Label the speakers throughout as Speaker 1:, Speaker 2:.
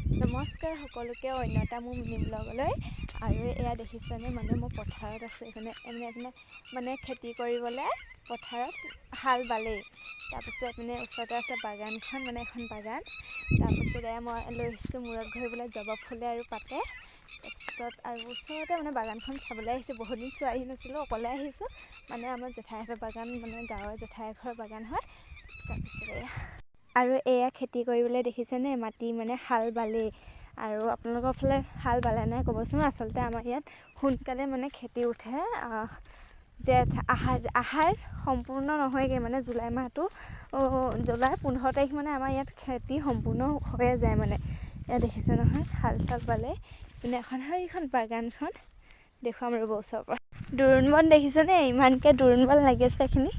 Speaker 1: নমস্কাৰ সকলোকে অন্যতা মোৰ মিনি ব্লগলৈ। আৰু এয়া দেখিছেনে মানে মই পথাৰত আছোঁ। এইপিনে খেতি কৰিবলৈ পথাৰত হাল বালেই। তাৰপিছত এইপিনে ওচৰতে আছে বাগানখন, মানে এখন বাগান। তাৰপিছত এয়া মই লৈ আহিছোঁ মূৰত ঘঁহিবলৈ জবা ফুলে আৰু পাতে। তাৰপিছত আৰু ওচৰতে মানে বাগানখন চাবলৈ আহিছোঁ। বহুত দিন চোৱাহি নাছিলোঁ, অকলে আহিছোঁ। মানে আমাৰ জেঠাইহঁতৰ বাগান, মানে গাঁৱৰ জেঠাই ঘৰৰ বাগান হয়। তাৰপিছত আৰু এয়া খেতি কৰিবলৈ দেখিছেনে মাটি মানে হাল বালেই। আৰু আপোনালোকৰ ফালে হাল বালে নাই ক'বচোন। আচলতে আমাৰ ইয়াত সোনকালে মানে খেতি উঠে। আহাৰ সম্পূৰ্ণ নহয়গৈ, মানে জুলাই মাহটো জুলাই 15 তাৰিখ মানে আমাৰ ইয়াত খেতি সম্পূৰ্ণ হৈয়ে যায়। মানে এয়া দেখিছে নহয় হাল চাল বালে। মানে সেইখন বাগানখন দেখুৱাম ৰ'ব ওচৰৰ পৰা। দোৰোণ বন দেখিছেনে? ইমানকৈ দোৰোণ বন লাগি আছে। এইখিনি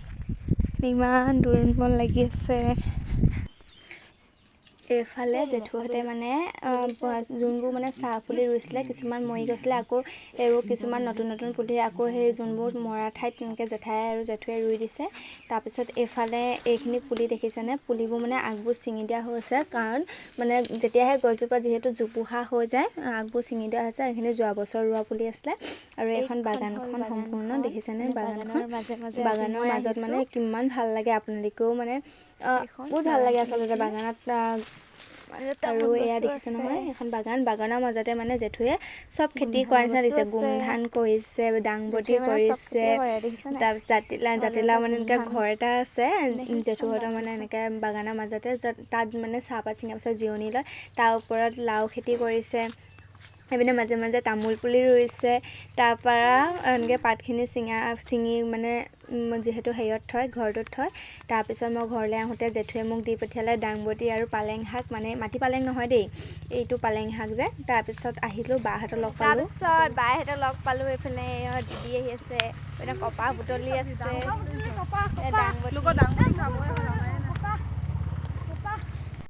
Speaker 1: ইমান দোৰোণ বন লাগি আছে। এইফালে জেঠুহঁতে মানে যোনবোৰ মানে চাহ পুলি ৰুইছিলে, কিছুমান মৰি গৈছিলে। আকৌ এইবোৰ কিছুমান নতুন নতুন পুলি আকৌ সেই যোনবোৰ মৰা ঠাইত তেনেকৈ জেঠাই আৰু জেঠুৱে ৰুই দিছে। তাৰপিছত এইফালে এইখিনি পুলি দেখিছেনে? পুলিবোৰ মানে আগবোৰ ছিঙি দিয়া হৈছে, কাৰণ মানে যেতিয়াহে গছজোপা যিহেতু জোপোহা হৈ যায়, আগবোৰ ছিঙি দিয়া হৈছে। এইখিনি যোৱা বছৰ ৰোৱা পুলি আছিলে। আৰু এইখন বাগানখন সম্পূৰ্ণ দেখিছেনে? বাগানৰ মাজত মানে কিমান ভাল লাগে, আপোনালোকেও মানে বহুত ভাল লাগে আচলতে বাগানত। আৰু এয়া দেখিছে নহয় এখন বাগানৰ মাজতে মানে জেঠুৱে চব খেতি কৰাৰ নিচিনা দিছে। গোমধান কৰিছে, দাংবডি কৰিছে, তাৰপিছত জাতিলাও মানে এনেকৈ ঘৰ এটা আছে জেঠুহঁতৰ, মানে এনেকৈ বাগানৰ মাজতে, তাত মানে চাহপাত ছিঙাৰ পিছত জিৰণি লয়। তাৰ ওপৰত লাও খেতি কৰিছে। সেইপিনে মাজে মাজে তামোল পুলি ৰুইছে। তাৰপৰা এনেকৈ পাতখিনি ছিঙি মানে যিহেতু হেৰিয়ত থয়, ঘৰটোত থয়। তাৰপিছত মই ঘৰলৈ আহোঁতে জেঠুৱে মোক দি পঠিয়ালে দাংবডি আৰু পালেং শাক, মানে মাটি পালেং নহয় দেই, এইটো পালেং শাক যে। তাৰপিছত আহিলোঁ বাহঁতক লগ পালোঁ। বাইহঁতক লগ পালোঁ। এইফালে দিদি আহি আছে, কপাহ বুটলি আছে, দাংবডি